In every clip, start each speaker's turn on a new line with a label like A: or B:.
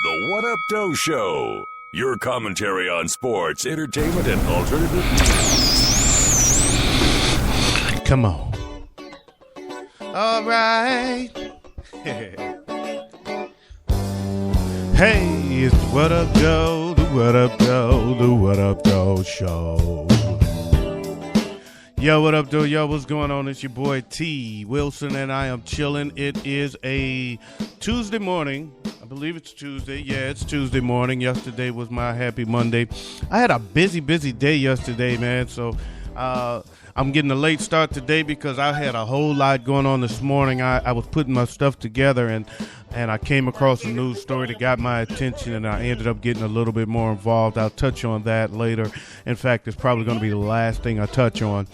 A: The What Up Doe Show. Your commentary on sports, entertainment, and alternative news.
B: Come on. All right. Hey, it's the What Up Doe, the What Up Doe, the What Up Doe Show. Yo, what up, Doe? Yo, what's going on? It's your boy T. Wilson, and I am chilling. It is a Tuesday morning. I believe it's Tuesday. Yeah, it's Tuesday morning. Yesterday was my happy Monday. I had a busy day yesterday, man, so I'm getting a late start today because I had a whole lot going on this morning. I was putting my stuff together, and I came across a news story that got my attention, and I ended up getting a little bit more involved. I'll touch on that later. In fact, it's probably going to be the last thing I touch on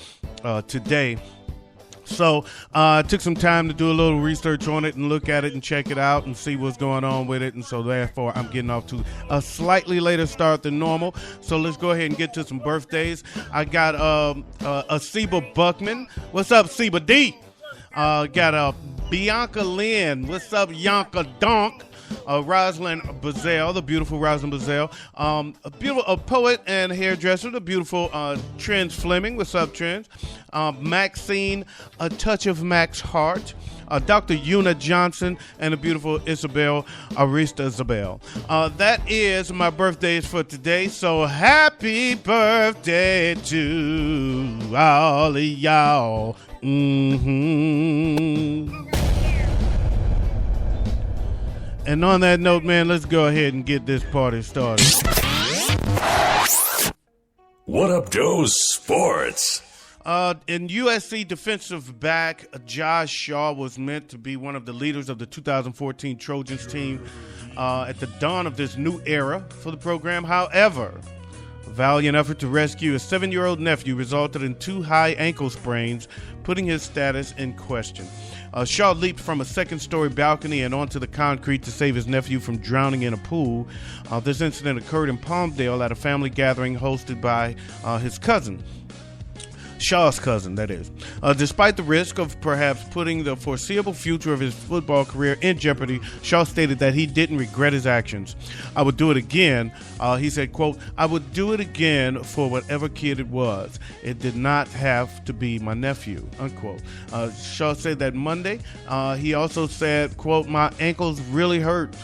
B: today. So I took some time to do a little research on it and look at it and check it out and see what's going on with it. And so therefore, I'm getting off to a slightly later start than normal. So let's go ahead and get to some birthdays. I got a Seba Buckman. What's up, Seba D? Got Bianca Lynn. What's up, Yonka Donk? Rosalind Bazell, the beautiful Rosalind Bazell. A poet and hairdresser, the beautiful Trends Fleming. What's up, Trends? Maxine, A Touch of Max Heart. Dr. Una Johnson, and the beautiful Isabel Arista Isabel. That is my birthdays for today, so happy birthday to all of y'all. And on that note, man, let's go ahead and get this party started.
A: What Up Doe Sports?
B: In USC defensive back, Josh Shaw was meant to be one of the leaders of the 2014 Trojans team at the dawn of this new era for the program. However, a valiant effort to rescue his 7-year-old nephew resulted in 2 high ankle sprains, putting his status in question. Shaw leaped from a second-story balcony and onto the concrete to save his nephew from drowning in a pool. This incident occurred in Palmdale at a family gathering hosted by his cousin. Shaw's cousin, that is. Despite the risk of perhaps putting the foreseeable future of his football career in jeopardy, Shaw stated that he didn't regret his actions. I would do it again. He said, quote, I would do it again for whatever kid it was. It did not have to be my nephew, unquote. Shaw said that Monday. He also said, quote, my ankles really hurt,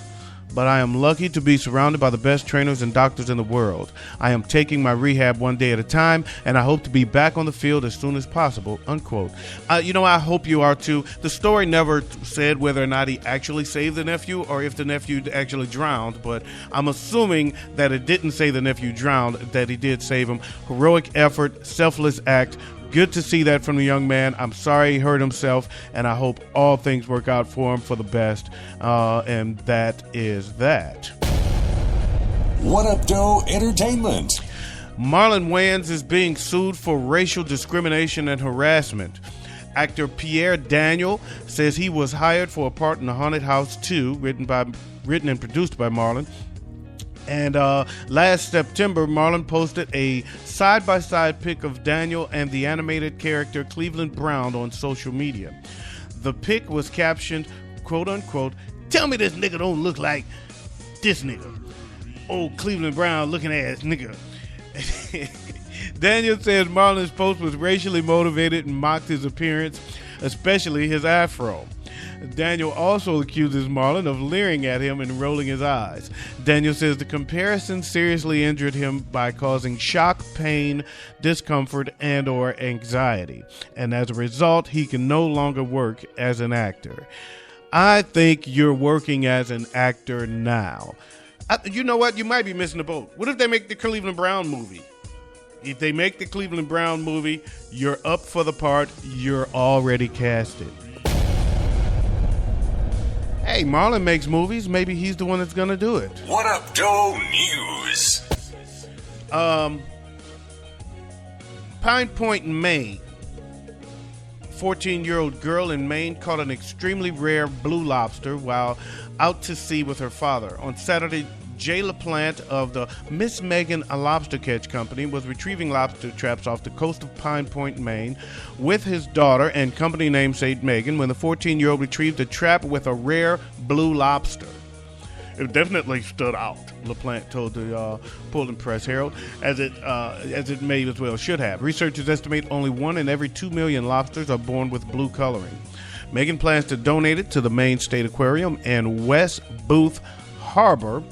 B: but I am lucky to be surrounded by the best trainers and doctors in the world. I am taking my rehab one day at a time, and I hope to be back on the field as soon as possible, unquote. I hope you are too. The story never said whether or not he actually saved the nephew or if the nephew actually drowned, but I'm assuming that it didn't say the nephew drowned, that he did save him. Heroic effort, selfless act. Good to see that from the young man. I'm sorry he hurt himself, and I hope all things work out for him for the best. And that is that.
A: What Up Doe Entertainment?
B: Marlon Wayans is being sued for racial discrimination and harassment. Actor Pierre Daniel says he was hired for a part in The Haunted House 2, written and produced by Marlon. And last September, Marlon posted a side-by-side pic of Daniel and the animated character Cleveland Brown on social media. The pic was captioned, quote-unquote, tell me this nigga don't look like this nigga. Old Cleveland Brown looking ass nigga. Daniel says Marlon's post was racially motivated and mocked his appearance, especially his afro. Daniel also accuses Marlon of leering at him and rolling his eyes. Daniel says the comparison seriously injured him by causing shock, pain, discomfort, and or anxiety. And as a result, he can no longer work as an actor. I think you're working as an actor now. You know what? You might be missing the boat. What if they make the Cleveland Brown movie? If they make the Cleveland Brown movie, you're up for the part. You're already casted. Hey, Marlon makes movies. Maybe he's the one that's going to do it.
A: What Up Doe News?
B: Pine Point, Maine. 14-year-old girl in Maine caught an extremely rare blue lobster while out to sea with her father. On Saturday, Jay LaPlante of the Miss Megan, a lobster catch company, was retrieving lobster traps off the coast of Pine Point, Maine, with his daughter and company namesake Megan when the 14-year-old retrieved a trap with a rare blue lobster. It definitely stood out, LaPlante told the Portland Press Herald, as it may as well should have. Researchers estimate only 1 in every 2 million lobsters are born with blue coloring. Megan plans to donate it to the Maine State Aquarium in West Booth Harbor,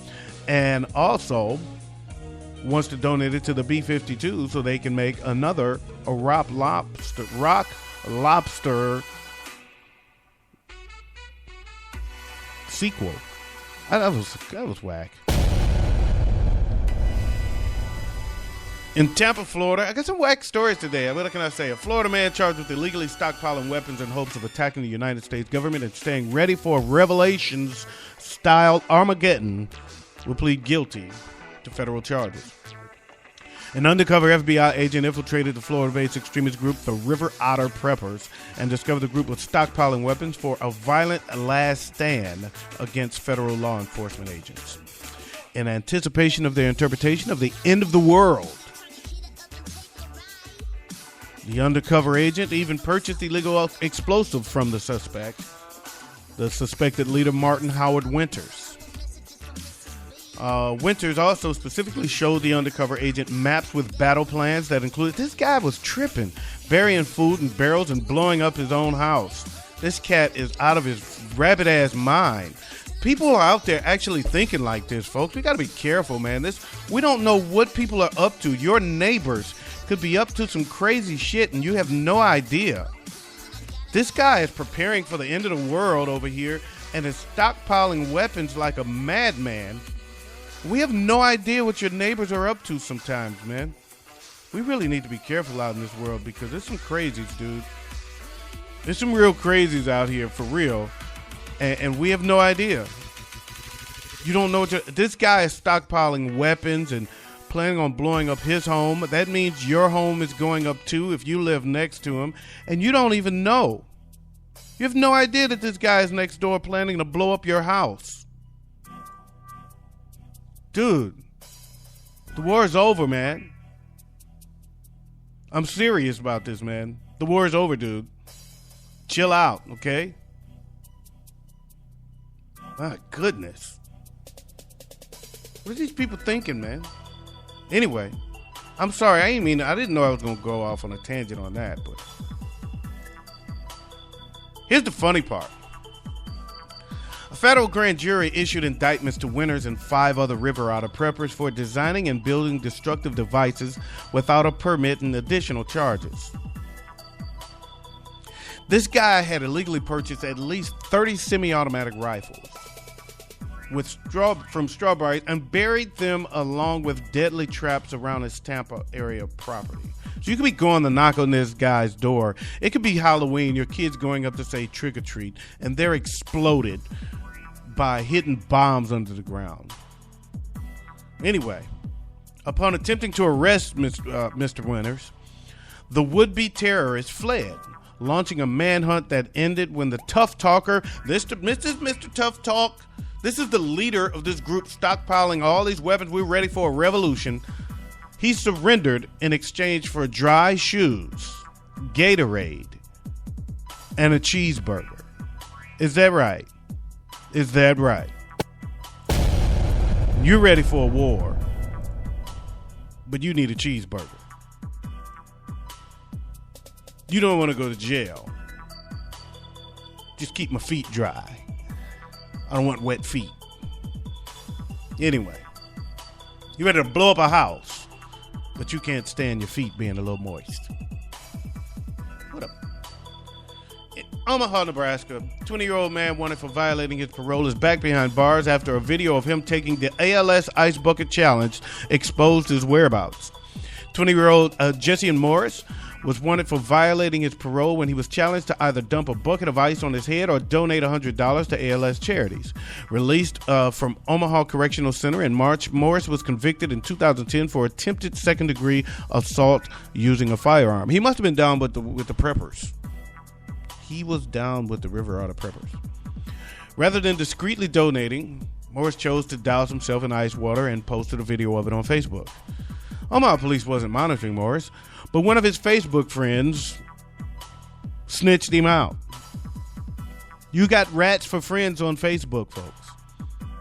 B: and also wants to donate it to the B-52 so they can make another rock lobster sequel. That was whack. In Tampa, Florida, I got some whack stories today. What can I say? A Florida man charged with illegally stockpiling weapons in hopes of attacking the United States government and staying ready for Revelations-style Armageddon will plead guilty to federal charges. An undercover FBI agent infiltrated the Florida-based extremist group, the River Otter Preppers, and discovered the group was stockpiling weapons for a violent last stand against federal law enforcement agents. In anticipation of their interpretation of the end of the world, the undercover agent even purchased illegal explosives from the suspected leader, Martin Howard Winters. Winters also specifically showed the undercover agent maps with battle plans that included, this guy was tripping, burying food in barrels and blowing up his own house. This cat is out of his rabbit-ass mind. People are out there actually thinking like this, folks. We got to be careful, man. We don't know what people are up to. Your neighbors could be up to some crazy shit and you have no idea. This guy is preparing for the end of the world over here and is stockpiling weapons like a madman. We have no idea what your neighbors are up to sometimes, man. We really need to be careful out in this world because there's some crazies, dude. There's some real crazies out here, for real. And we have no idea. You don't know this guy is stockpiling weapons and planning on blowing up his home. That means your home is going up too if you live next to him. And you don't even know. You have no idea that this guy is next door planning to blow up your house. Dude, the war is over, man. I'm serious about this, man. The war is over, dude. Chill out, okay? My goodness. What are these people thinking, man? Anyway, I'm sorry. I didn't know I was going to go off on a tangent on that, but here's the funny part. A federal grand jury issued indictments to Winters and 5 other River Otter Preppers for designing and building destructive devices without a permit and additional charges. This guy had illegally purchased at least 30 semi-automatic rifles from Strawberry and buried them along with deadly traps around his Tampa area property. So you could be going to knock on this guy's door. It could be Halloween, your kids going up to say trick or treat, and they're exploded by hitting bombs under the ground. Anyway, upon attempting to arrest Mr. Winters, the would-be terrorist fled, launching a manhunt that ended when the tough talker, Mr. Tough Talk, this is the leader of this group stockpiling all these weapons. We're ready for a revolution. He surrendered in exchange for dry shoes, Gatorade, and a cheeseburger. Is that right? Is that right? You're ready for a war, but you need a cheeseburger. You don't want to go to jail. Just keep my feet dry. I don't want wet feet. Anyway, you ready to blow up a house, but you can't stand your feet being a little moist. What up? In Omaha, Nebraska, 20-year-old man wanted for violating his parole is back behind bars after a video of him taking the ALS Ice Bucket Challenge exposed his whereabouts. 20-year-old Jesse Morris was wanted for violating his parole when he was challenged to either dump a bucket of ice on his head or donate $100 to ALS charities. Released from Omaha Correctional Center in March, Morris was convicted in 2010 for attempted second-degree assault using a firearm. He must have been down with the preppers. He was down with the River Otter Preppers. Rather than discreetly donating, Morris chose to douse himself in ice water and posted a video of it on Facebook. Omaha police wasn't monitoring Morris, but one of his Facebook friends snitched him out. You got rats for friends on Facebook, folks.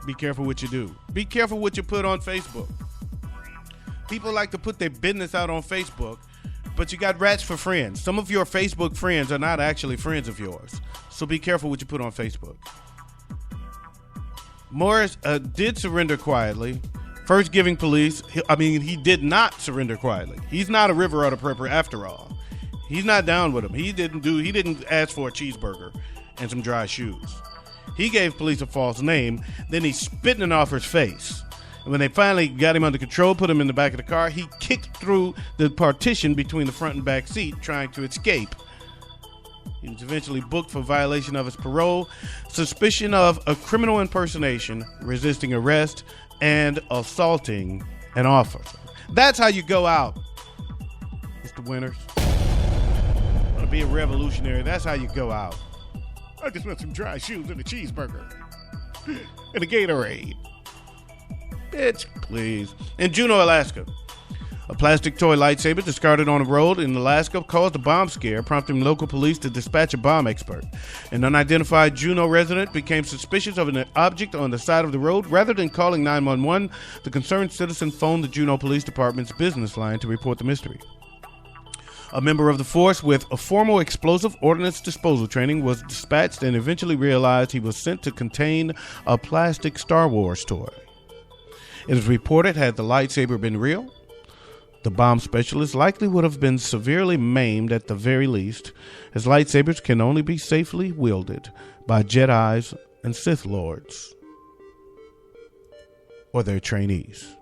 B: Be careful what you do. Be careful what you put on Facebook. People like to put their business out on Facebook, but you got rats for friends. Some of your Facebook friends are not actually friends of yours. So be careful what you put on Facebook. Morris did surrender quietly. First giving police, he did not surrender quietly. He's not a river or a prepper after all. He's not down with him. He didn't ask for a cheeseburger and some dry shoes. He gave police a false name, then he's spitting in Offer's face. And when they finally got him under control, put him in the back of the car, he kicked through the partition between the front and back seat, trying to escape. He was eventually booked for violation of his parole, suspicion of a criminal impersonation, resisting arrest, and assaulting an officer. That's how you go out, Mr. Winters. Want to be a revolutionary? That's how you go out. I just want some dry shoes and a cheeseburger and a Gatorade. Bitch, please. In Juneau, Alaska, a plastic toy lightsaber discarded on a road in Alaska caused a bomb scare, prompting local police to dispatch a bomb expert. An unidentified Juneau resident became suspicious of an object on the side of the road. Rather than calling 911, the concerned citizen phoned the Juneau Police Department's business line to report the mystery. A member of the force with a formal explosive ordnance disposal training was dispatched and eventually realized he was sent to contain a plastic Star Wars toy. It is reported, had the lightsaber been real, the bomb specialist likely would have been severely maimed at the very least, as lightsabers can only be safely wielded by Jedis and Sith Lords or their trainees.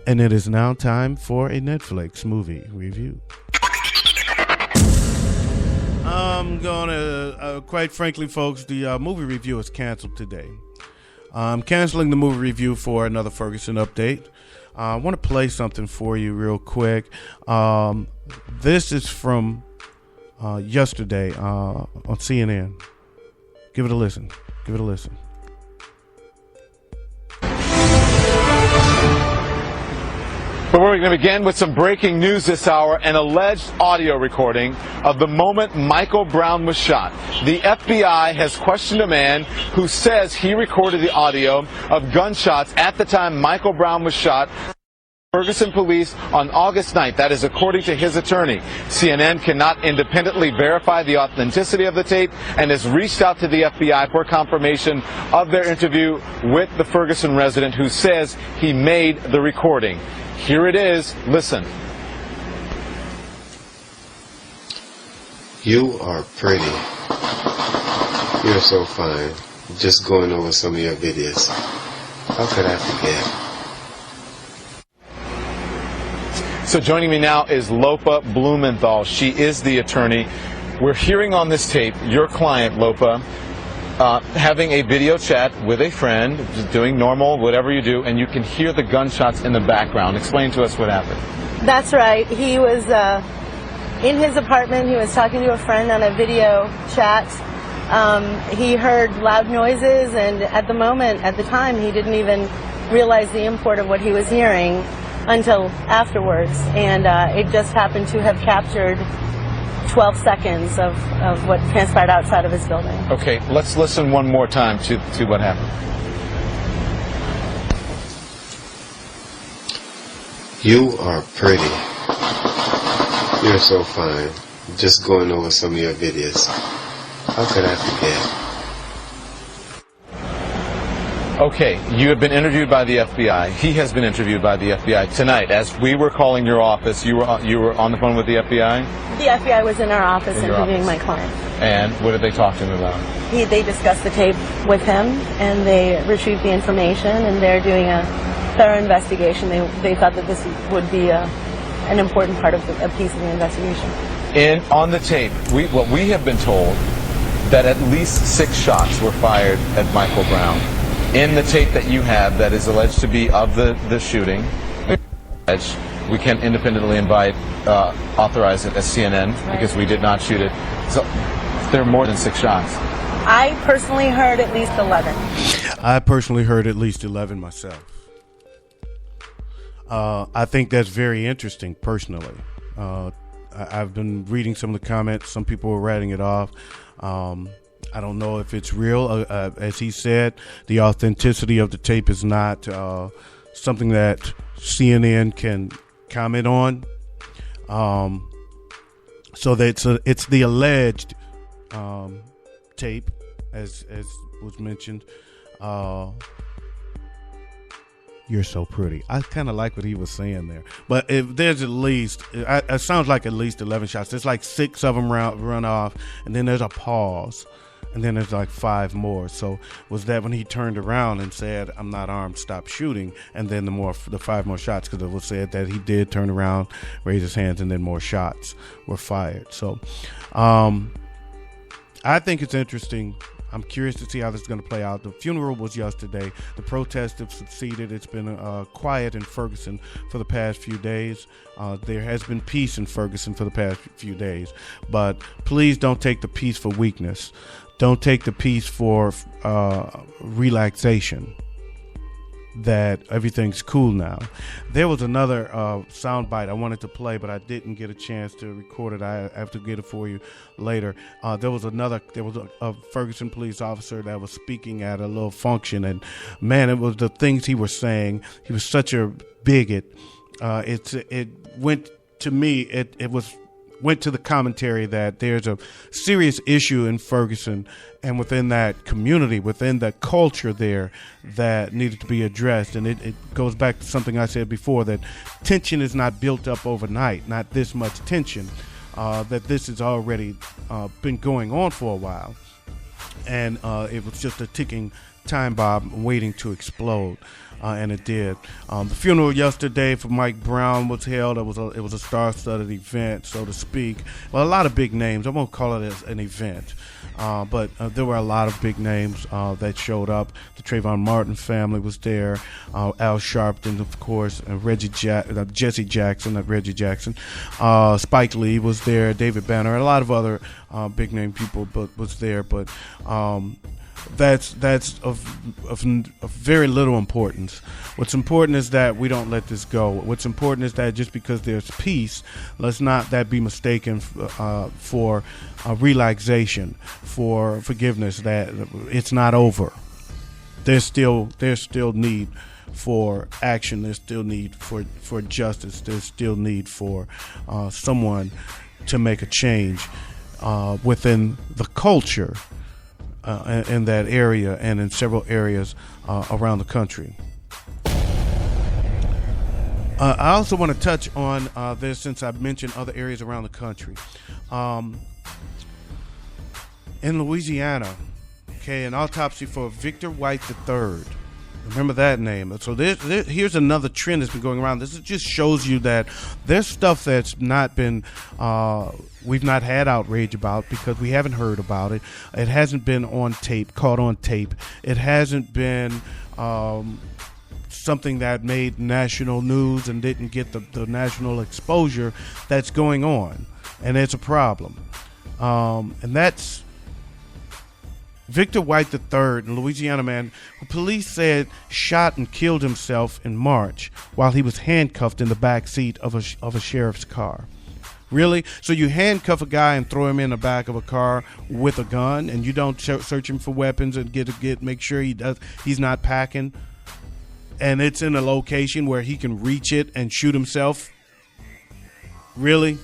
B: And it is now time for a Netflix movie review. I'm gonna, quite frankly, folks, the movie review is canceled today. I'm canceling the movie review for another Ferguson update. I want to play something for you real quick. This is from yesterday on CNN. Give it a listen. Give it a listen.
C: But we're going to begin with some breaking news this hour, an alleged audio recording of the moment Michael Brown was shot. The FBI has questioned a man who says he recorded the audio of gunshots at the time Michael Brown was shot. Ferguson police on August 9th. That is according to his attorney. CNN cannot independently verify the authenticity of the tape and has reached out to the FBI for confirmation of their interview with the Ferguson resident who says he made the recording. Here it is. Listen.
D: You are pretty. You're so fine. Just going over some of your videos. How could I forget?
C: So joining me now is Lopa Blumenthal. She is the attorney. We're hearing on this tape your client, Lopa, having a video chat with a friend, just doing normal, whatever you do, and you can hear the gunshots in the background. Explain to us what happened.
E: That's right. He was in his apartment. He was talking to a friend on a video chat. He heard loud noises, and at the time, he didn't even realize the import of what he was hearing until afterwards. And it just happened to have captured 12 seconds of what transpired outside of his building. Okay,
C: let's listen one more time to what happened.
D: You are pretty. You're so fine. Just going over some of your videos. How could I forget?
C: Okay, you have been interviewed by the FBI. He has been interviewed by the FBI tonight. As we were calling your office, you were on the phone with the FBI?
E: The FBI was in our office interviewing my client.
C: And what did they talk to him about?
E: They discussed the tape with him, and they retrieved the information, and they're doing a thorough investigation. They thought that this would be an important part of a piece of the investigation.
C: On the tape, what we have been told that at least 6 shots were fired at Michael Brown. In the tape that you have that is alleged to be of the shooting, we can independently authorize it as CNN because we did not shoot it. So there are more than 6 shots.
E: I personally heard at least 11.
B: I personally heard at least 11 myself. I think that's very interesting personally. I've been reading some of the comments. Some people were writing it off. I don't know if it's real. As he said, the authenticity of the tape is not something that CNN can comment on. So it's the alleged tape, as was mentioned. You're so pretty. I kind of like what he was saying there. But if there's at least, it sounds like at least 11 shots. There's like 6 of them run off, and then there's a pause, and then there's like 5 more. So was that when he turned around and said, "I'm not armed, stop shooting," and then the 5 more shots? Because it was said that he did turn around, raise his hands, and then more shots were fired. So I think it's interesting. I'm curious to see how this is going to play out. The funeral was yesterday. The protests have succeeded. It's been quiet in Ferguson for the past few days. There has been peace in Ferguson for the past few days. But please don't take the peace for weakness. Don't take the peace for relaxation, that everything's cool now. There was another soundbite I wanted to play, but I didn't get a chance to record it. I have to get it for you later. There was a Ferguson police officer that was speaking at a little function, and man, it was the things he was saying. He was such a bigot. It went to me. It went to the commentary that there's a serious issue in Ferguson and within that community, within the culture there, that needed to be addressed. And it goes back to something I said before, that tension is not built up overnight, not this much tension, that this has already been going on for a while. And it was just a ticking time bomb waiting to explode. And it did. The funeral yesterday for Mike Brown was held. It was a star-studded event, so to speak. Well, a lot of big names. I won't call it as an event, but there were a lot of big names that showed up. The Trayvon Martin family was there. Al Sharpton, of course, and Jesse Jackson, not Reggie Jackson. Spike Lee was there. David Banner, a lot of other big name people, but was there. But that's of very little importance. What's important is that we don't let this go. What's important is that just because there's peace, let's not that be mistaken for relaxation, for forgiveness, that it's not over. There's still need for action. There's still need for justice. There's still need for someone to make a change within the culture in that area and in several areas around the country. I also want to touch on this, since I've mentioned other areas around the country. In Louisiana, an autopsy for Victor White III. Remember that name. So here's another trend that's been going around. This just shows you that there's stuff that's not been, we've not had outrage about because we haven't heard about it. It hasn't been on tape, caught on tape. It hasn't been something that made national news and didn't get the national exposure that's going on. And it's a problem. And that's Victor White III, a Louisiana man who police said shot and killed himself in March while he was handcuffed in the back seat of a sheriff's car. Really? So you handcuff a guy and throw him in the back of a car with a gun, and you don't search him for weapons and make sure he's not packing, and it's in a location where he can reach it and shoot himself? Really?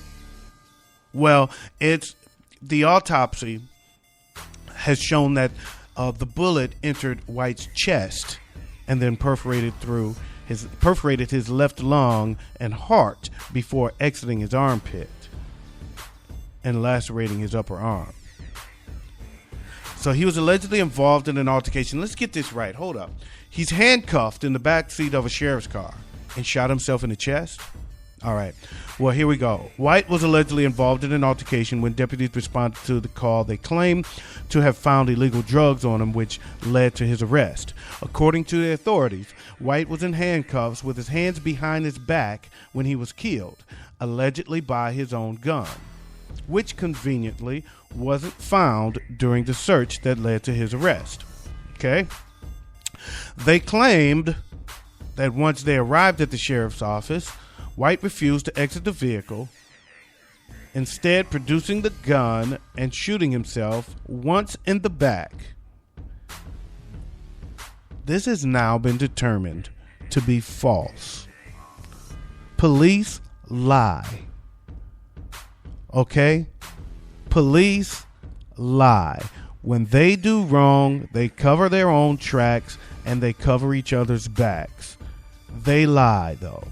B: Well, it's the autopsy has shown that the bullet entered White's chest and then perforated his left lung and heart before exiting his armpit and lacerating his upper arm. So he was allegedly involved in an altercation. Let's get this right. Hold up. He's handcuffed in the back seat of a sheriff's car and shot himself in the chest? All right. Well, here we go. White was allegedly involved in an altercation when deputies responded to the call. They claimed to have found illegal drugs on him, which led to his arrest. According to the authorities, White was in handcuffs with his hands behind his back when he was killed, allegedly by his own gun, which conveniently wasn't found during the search that led to his arrest. Okay? They claimed that once they arrived at the sheriff's office, White refused to exit the vehicle instead producing the gun and shooting himself once in the back. This has now been determined to be false. Police lie. Okay? Police lie. When they do wrong, they cover their own tracks and they cover each other's backs. They lie, though.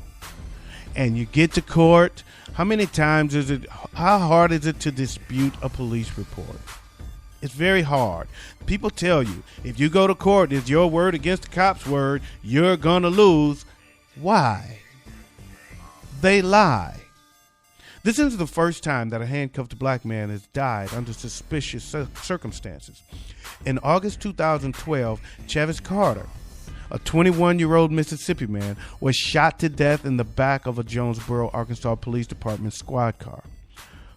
B: And you get to court. How hard is it to dispute a police report? It's very hard. People tell you, if you go to court, it's your word against the cop's word, you're gonna lose. Why? They lie. This isn't the first time that a handcuffed black man has died under suspicious circumstances. In August 2012, Travis Carter, a 21-year-old Mississippi man, was shot to death in the back of a Jonesboro, Arkansas Police Department squad car.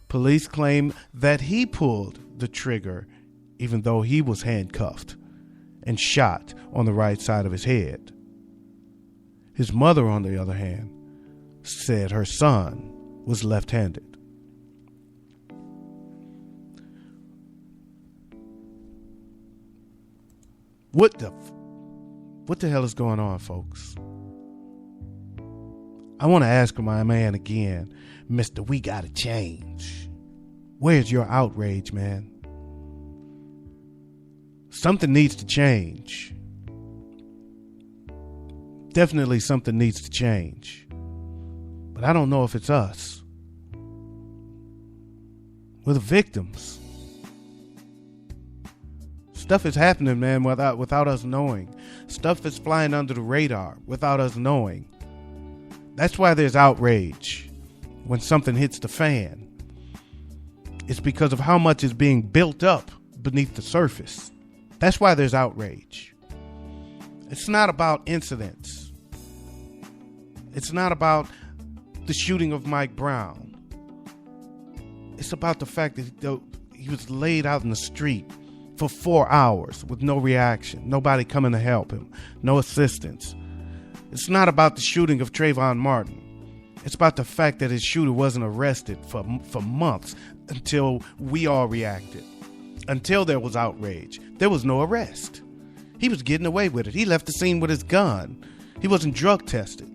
B: Police claim that he pulled the trigger even though he was handcuffed and shot on the right side of his head. His mother, on the other hand, said her son was left-handed. What the hell is going on, folks? I want to ask my man again, Mr. We Gotta Change. Where's your outrage, man? Something needs to change. Definitely something needs to change. But I don't know if it's us. We're the victims. Stuff is happening, man, without us knowing. Stuff is flying under the radar without us knowing. That's why there's outrage when something hits the fan. It's because of how much is being built up beneath the surface. That's why there's outrage. It's not about incidents. It's not about the shooting of Mike Brown. It's about the fact that he was laid out in the street for 4 hours with no reaction, nobody coming to help him, no assistance. It's not about the shooting of Trayvon Martin. It's about the fact that his shooter wasn't arrested for months until we all reacted, until there was outrage. There was no arrest. He was getting away with it. He left the scene with his gun. He wasn't drug tested.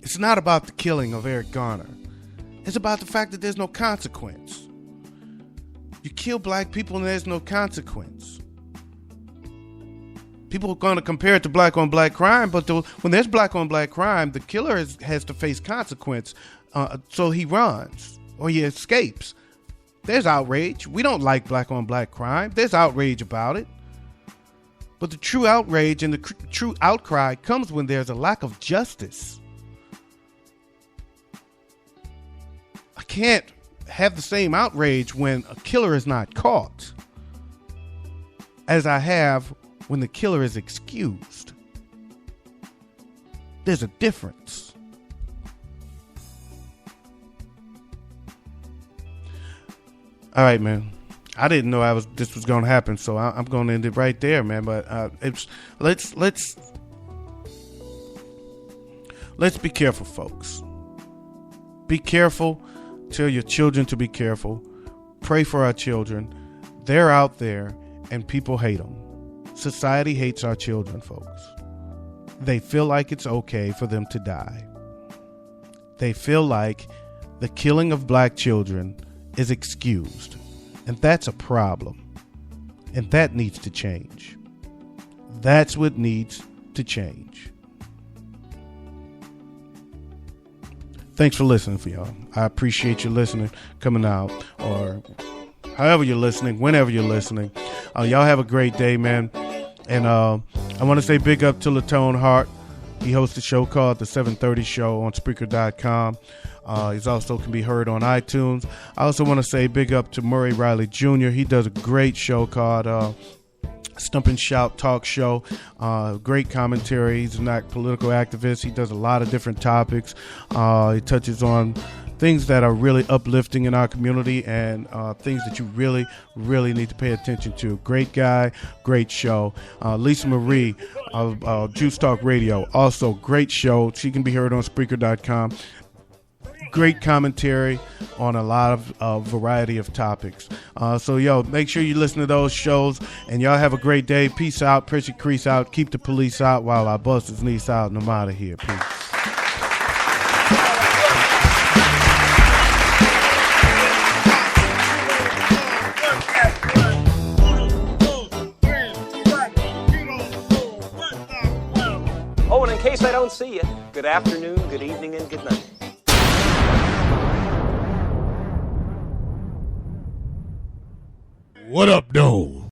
B: It's not about the killing of Eric Garner. It's about the fact that there's no consequence. You kill black people and there's no consequence. People are going to compare it to black on black crime, but when there's black on black crime, the killer has to face consequence. So he runs or he escapes. There's outrage. We don't like black on black crime. There's outrage about it. But the true outrage and the true outcry comes when there's a lack of justice. I can't have the same outrage when a killer is not caught as I have when the killer is excused. There's a difference. All right, man. I didn't know this was going to happen, so I'm going to end it right there, man. But let's be careful, folks. Be careful. Tell your children to be careful. Pray for our children. They're out there, and people hate them. Society hates our children, folks. They feel like it's okay for them to die. They feel like the killing of black children is excused. And that's a problem. And that needs to change. That's what needs to change. Thanks for listening, for y'all. I appreciate you listening, coming out, or however you're listening, whenever you're listening. Y'all have a great day, man. And I want to say big up to Latone Hart. He hosts a show called The 730 Show on Spreaker.com. He's also can be heard on iTunes. I also want to say big up to Murray Riley Jr. He does a great show called Stump and Shout Talk Show. Great commentary. He's not political activist. He does a lot of different topics. He touches on things that are really uplifting in our community and things that you really, really need to pay attention to. Great guy, great show. Lisa Marie of Juice Talk Radio, also great show. She can be heard on Spreaker.com. great commentary on a lot of variety of topics. So, yo, make sure you listen to those shows, and y'all have a great day. Peace out. Pressure Crease out. Keep the police out while our busters knees out, and I'm out of here. Peace.
F: Oh, and in case I don't see you, good afternoon, good evening, and good night.
G: What up, though?